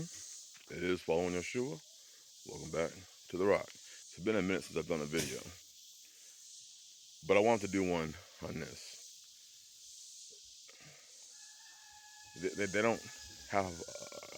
everyone. It is Following Yeshua. Welcome back to The Rock. It's been a minute since I've done a video, but I wanted to do one on this. They don't have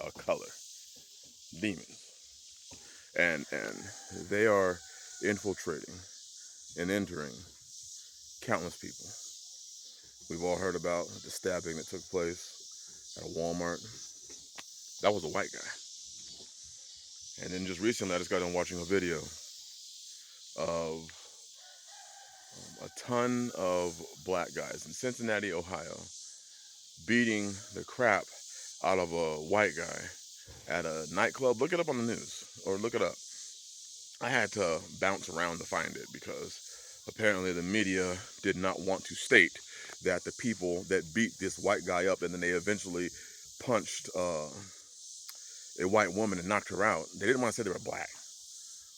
a color, demons, and they are infiltrating and entering countless people. We've all heard about the stabbing that took place at a Walmart. That was a white guy. And then just recently, I just got done watching a video of a ton of black guys in Cincinnati, Ohio, beating the crap out of a white guy at a nightclub. Look it up on the news or look it up. I had to bounce around to find it because apparently the media did not want to state that the people that beat this white guy up and then they eventually punched a white woman and knocked her out. They didn't want to say they were black.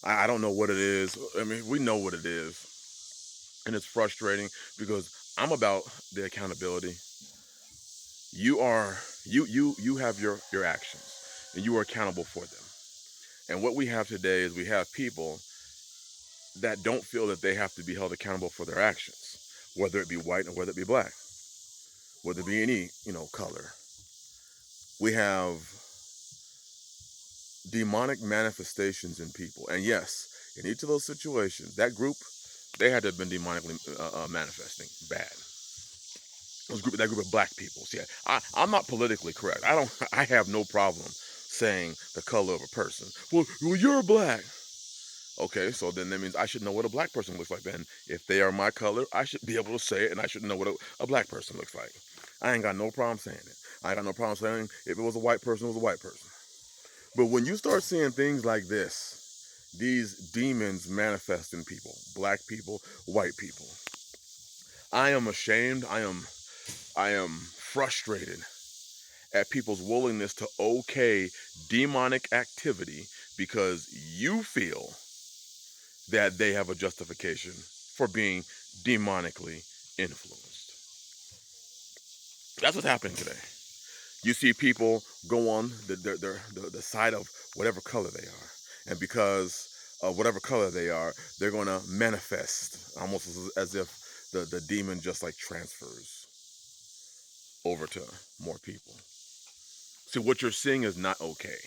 I don't know what it is. I mean, we know what it is. And it's frustrating because I'm about the accountability. You have your actions and you are accountable for them. And what we have today is we have people that don't feel that they have to be held accountable for their actions, whether it be white or whether it be black, whether it be any, color. We have demonic manifestations in people. And yes, in each of those situations, that group, they had to have been demonically manifesting bad. That group of black people. See, I'm not politically correct. I have no problem saying the color of a person. Well, you're black. Okay, so then that means I should know what a black person looks like. Then, if they are my color, I should be able to say it, and I should know what a black person looks like. I ain't got no problem saying it. I ain't got no problem saying if it was a white person, it was a white person. But when you start seeing things like this, these demons manifest in people, black people, white people, I am ashamed. I am frustrated at people's willingness to okay demonic activity because you feel that they have a justification for being demonically influenced. That's what's happening today. You see people go on the side of whatever color they are, and because of whatever color they are, they're going to manifest almost as if the demon just like transfers over to more people. See, what you're seeing is not okay.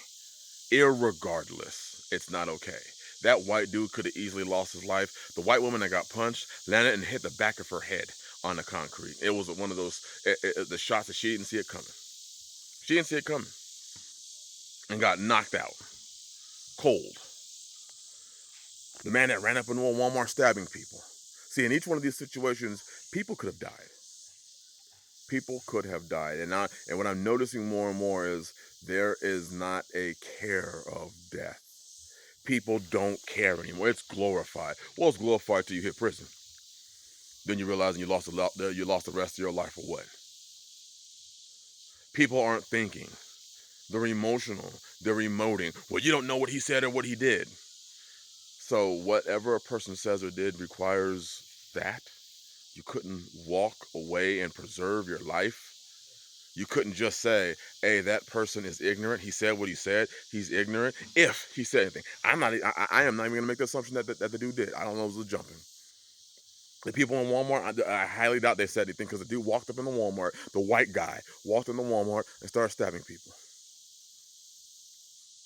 Irregardless, it's not okay. That white dude could have easily lost his life. The white woman that got punched landed and hit the back of her head on the concrete. It was one of those the shots that she didn't see it coming. She didn't see it coming and got knocked out cold. The man that ran up into a Walmart stabbing people. See, in each one of these situations, people could have died. People could have died, and what I'm noticing more and more is there is not a care of death. People don't care anymore. It's glorified. Well, it's glorified till you hit prison. Then you realize you lost the rest of your life for what? People aren't thinking. They're emotional. They're emoting. Well, you don't know what he said or what he did. So whatever a person says or did requires that. You couldn't walk away and preserve your life. You couldn't just say, hey, that person is ignorant. He said what he said. He's ignorant. If he said anything. I am not even going to make the assumption that the dude did. I don't know if it was jumping. The people in Walmart, I highly doubt they said anything because the dude walked up in the Walmart, the white guy walked in the Walmart and started stabbing people.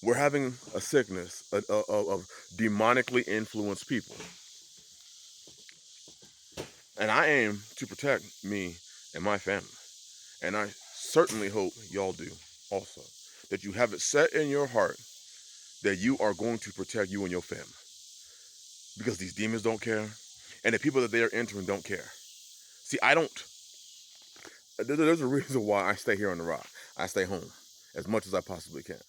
We're having a sickness of demonically influenced people. And I aim to protect me and my family. And I certainly hope y'all do also. That you have it set in your heart that you are going to protect you and your family. Because these demons don't care. And the people that they are entering don't care. See, I don't. There's a reason why I stay here on the rock. I stay home as much as I possibly can.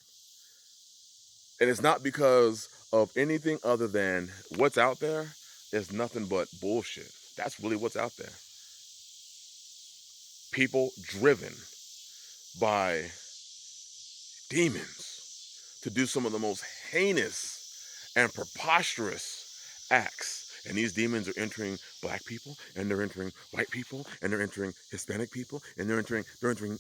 And it's not because of anything other than what's out there is nothing but bullshit. That's really what's out there. People driven by demons to do some of the most heinous and preposterous acts. And these demons are entering black people, and they're entering white people, and they're entering Hispanic people, and they're entering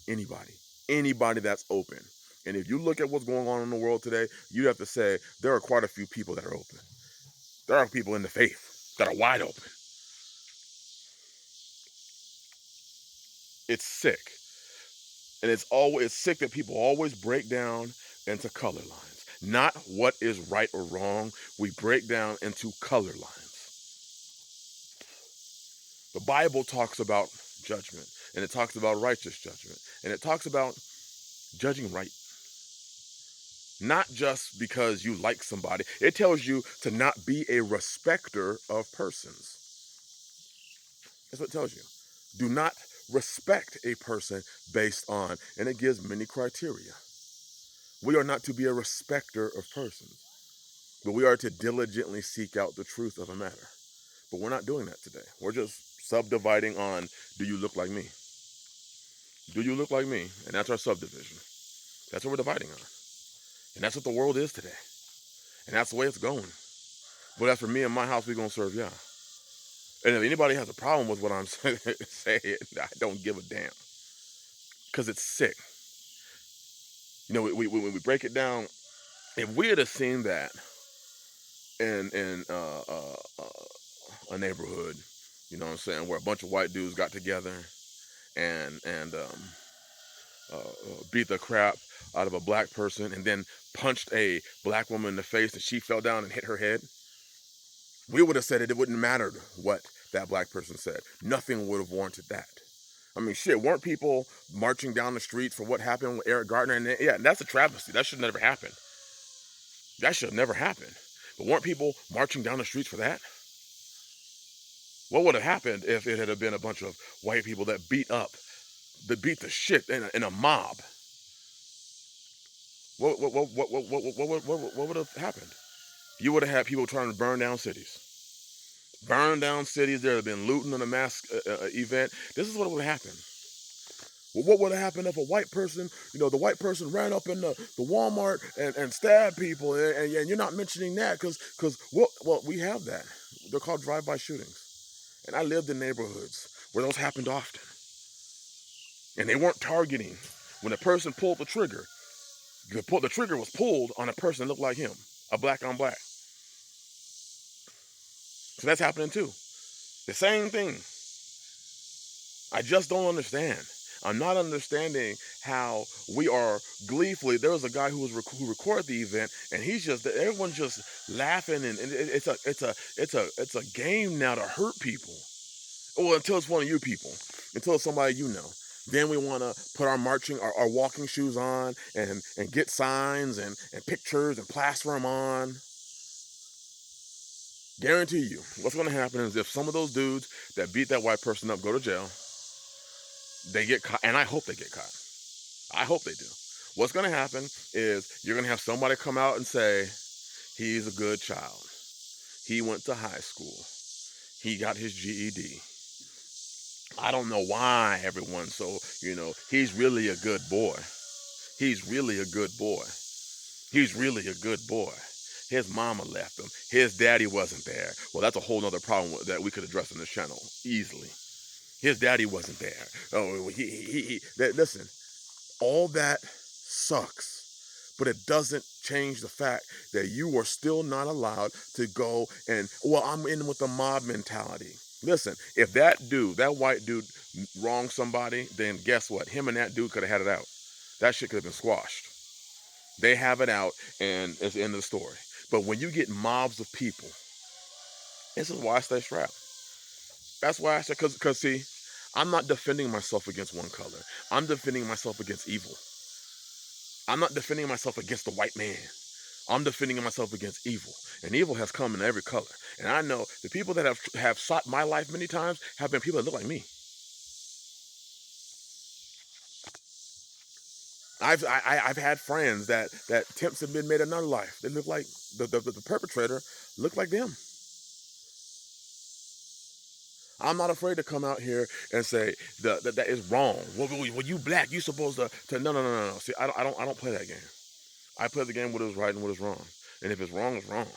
anybody that's open. And if you look at what's going on in the world today, you have to say there are quite a few people that are open. There are people in the faith that are wide open. It's sick. And it's sick that people always break down into color lines. Not what is right or wrong. We break down into color lines. The Bible talks about judgment, and it talks about righteous judgment, and it talks about judging right. Not just because you like somebody. It tells you to not be a respecter of persons. That's what it tells you. Do not respect a person based on, and it gives many criteria. We are not to be a respecter of persons, but we are to diligently seek out the truth of a matter. But we're not doing that today. We're just subdividing on, do you look like me? Do you look like me? And that's our subdivision. That's what we're dividing on. And that's what the world is today. And that's the way it's going. But as for me and my house, we're going to serve Yah. And if anybody has a problem with what I'm saying, I don't give a damn. Because it's sick. You know, when we break it down, if we had seen that in a neighborhood, you know what I'm saying, where a bunch of white dudes got together and beat the crap out of a black person and then punched a black woman in the face and she fell down and hit her head, we would have said it wouldn't matter what that black person said. Nothing would have warranted that. I mean, shit, weren't people marching down the streets for what happened with Eric Gardner? And yeah, that's a travesty. That should never happen. That should have never happened. But weren't people marching down the streets for that? What would have happened if it had been a bunch of white people that beat the shit in a mob? What would have happened? You would have had people trying to burn down cities. Burn down cities. There would have been looting on a mass event. This is what would have happened. Well, what would have happened if a white person, the white person ran up in the Walmart and stabbed people? And you're not mentioning that because well, we have that. They're called drive-by shootings. And I lived in neighborhoods where those happened often. And they weren't targeting. When a person pulled the trigger, the trigger was pulled on a person that looked like him, a black on black. So that's happening too. The same thing. I just don't understand. I'm not understanding how we are gleefully. There was a guy who recorded the event, and everyone's just laughing, and it's a game now to hurt people. Well, until it's one of you people, until it's somebody you know. Then we want to put our walking shoes on and get signs and pictures and plaster them on. Guarantee you, what's going to happen is if some of those dudes that beat that white person up go to jail, they get caught, and I hope they get caught. I hope they do. What's going to happen is you're going to have somebody come out and say, he's a good child. He went to high school. He got his GED. I don't know why everyone's so, he's really a good boy. He's really a good boy. He's really a good boy. His mama left him. His daddy wasn't there. Well, that's a whole other problem that we could address on this channel easily. His daddy wasn't there. Oh, listen, all that sucks, but it doesn't change the fact that you are still not allowed to go and, well, I'm in with the mob mentality. Listen, if that white dude wronged somebody, then guess what? Him and that dude could have had it out. That shit could have been squashed. They have it out, and it's the end of the story. But when you get mobs of people, this is why I stay strapped. That's why I say, because see, I'm not defending myself against one color. I'm defending myself against evil. I'm not defending myself against the white man. I'm defending myself against evil. And evil has come in every color. And I know the people that have sought my life many times have been people that look like me. I've had friends that attempts have been made in their life. They look like the perpetrator looked like them. I'm not afraid to come out here and say that is wrong. Well, you black, you supposed to no. See, I don't play that game. I play the game what is right and what is wrong. And if it's wrong, it's wrong.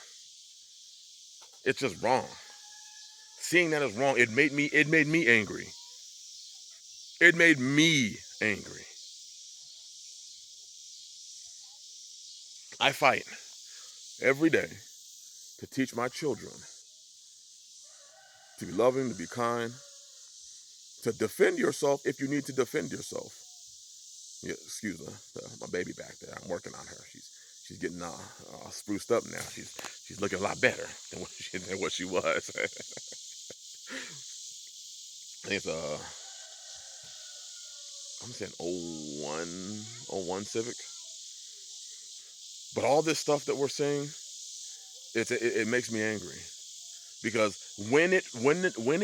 It's just wrong. Seeing that is wrong, it made me angry. It made me angry. I fight every day to teach my children to be loving, to be kind, to defend yourself if you need to defend yourself. Yeah, excuse my baby back there. I'm working on her. She's getting spruced up now. She's looking a lot better than what she was. I think it's I'm saying '01 Civic. But all this stuff that we're seeing, it makes me angry because when it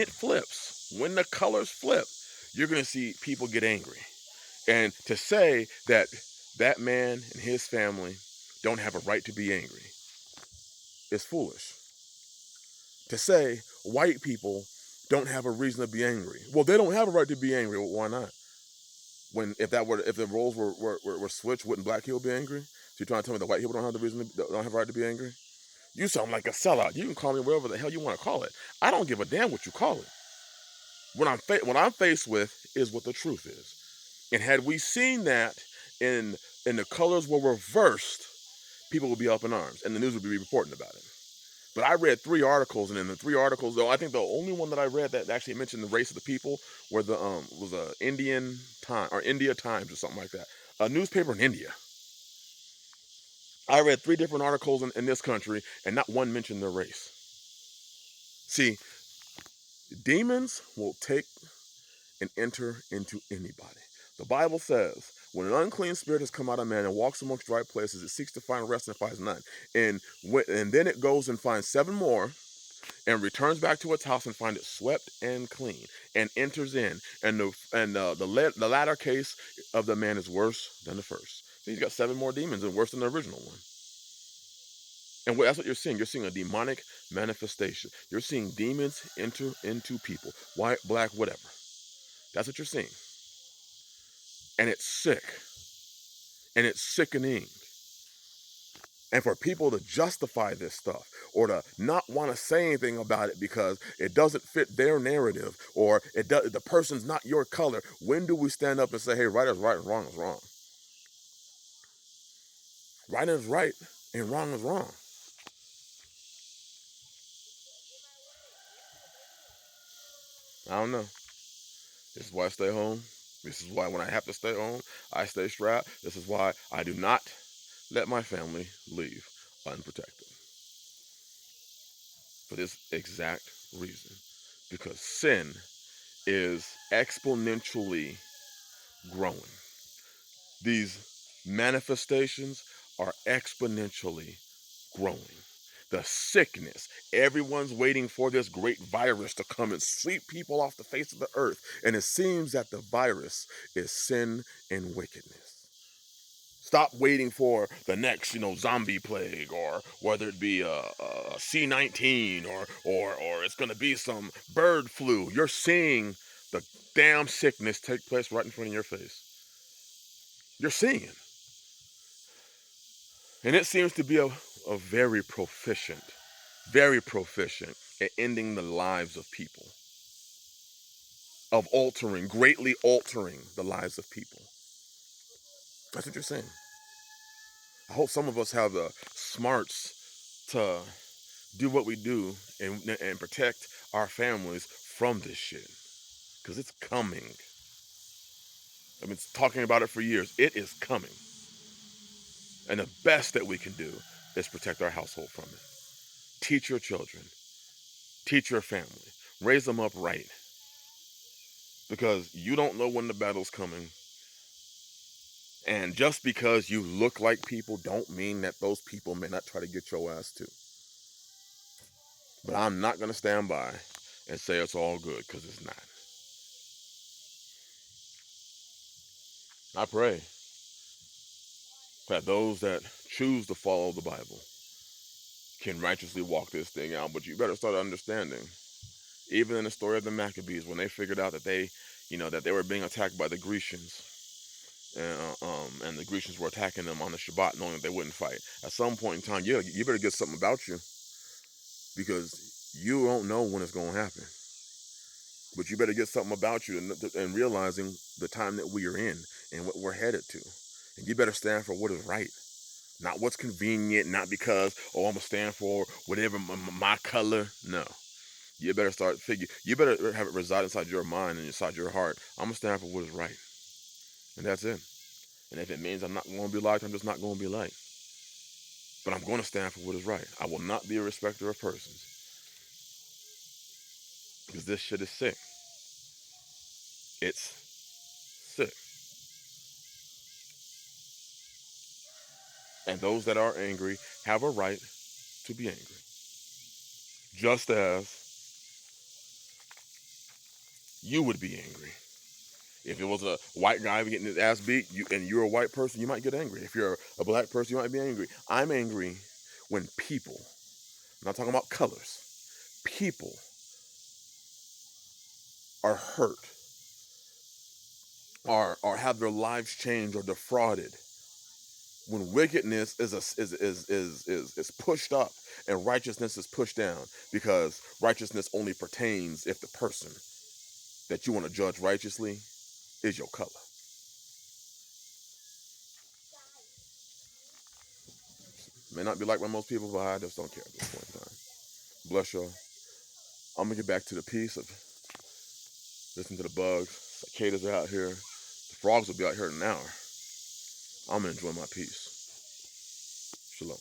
flips, when the colors flip, you're gonna see people get angry. And to say that that man and his family don't have a right to be angry is foolish. To say white people don't have a reason to be angry. Well, they don't have a right to be angry. Well, why not? When if the roles were switched, wouldn't black people be angry? So you're trying to tell me that white people don't have the reason don't have a right to be angry? You sound like a sellout. You can call me whatever the hell you want to call it. I don't give a damn what you call it. What I'm faced with is what the truth is. And had we seen that in the colors were reversed, people would be up in arms and the news would be reporting about it. But I read 3 articles, and in the 3 articles, though, I think the only one that I read that actually mentioned the race of the people were was a Indian Time or India Times or something like that, a newspaper in India. I read 3 different articles in this country, and not one mentioned their race. See, demons will take and enter into anybody. The Bible says, when an unclean spirit has come out of man and walks amongst dry places, it seeks to find rest and finds none. And then it goes and finds 7 more and returns back to its house and finds it swept and clean and enters in. And the latter case of the man is worse than the first. So he's got 7 more demons and worse than the original one. And that's what you're seeing. You're seeing a demonic manifestation. You're seeing demons enter into people, white, black, whatever. That's what you're seeing. And it's sick. And it's sickening. And for people to justify this stuff or to not want to say anything about it because it doesn't fit their narrative or the person's not your color, when do we stand up and say, hey, right is right and wrong is wrong? Right is right and wrong is wrong. I don't know. This is why I stay home. This is why when I have to stay home, I stay strapped. This is why I do not let my family leave unprotected. For this exact reason. Because sin is exponentially growing. These manifestations are exponentially growing. The sickness, everyone's waiting for this great virus to come and sweep people off the face of the earth. And it seems that the virus is sin and wickedness. Stop waiting for the next, zombie plague, or whether it be a C-19 or it's going to be some bird flu. You're seeing the damn sickness take place right in front of your face. You're seeing it. And it seems to be a very proficient at ending the lives of people, of greatly altering the lives of people. That's what you're saying. I hope some of us have the smarts to do what we do and protect our families from this shit. Because it's coming. I've been talking about it for years. It is coming. And the best that we can do is protect our household from it. Teach your children. Teach your family. Raise them up right. Because you don't know when the battle's coming. And just because you look like people don't mean that those people may not try to get your ass too. But I'm not going to stand by and say it's all good, because it's not. I pray that those that choose to follow the Bible can righteously walk this thing out. But you better start understanding, even in the story of the Maccabees, when they figured out that that they were being attacked by the Grecians, and the Grecians were attacking them on the Shabbat, knowing that they wouldn't fight. At some point in time, you better get something about you, because you don't know when it's going to happen. But you better get something about you and realizing the time that we are in and what we're headed to. And you better stand for what is right. Not what's convenient, not because, oh, I'm going to stand for whatever my color. No. You better you better have it reside inside your mind and inside your heart. I'm going to stand for what is right. And that's it. And if it means I'm not going to be liked, I'm just not going to be liked. But I'm going to stand for what is right. I will not be a respecter of persons. Because this shit is sick. It's sick. And those that are angry have a right to be angry. Just as you would be angry. If it was a white guy getting his ass beat, and you're a white person, you might get angry. If you're a black person, you might be angry. I'm angry when people, I'm not talking about colors, people are hurt or have their lives changed or defrauded. When wickedness is pushed up and righteousness is pushed down, because righteousness only pertains if the person that you want to judge righteously is your color. May not be liked by most people, but I just don't care at this point in time. Bless y'all. I'm gonna get back to the piece of listening to the bugs. Cicadas are out here. The frogs will be out here in an hour. I'm gonna enjoy my peace. Shalom.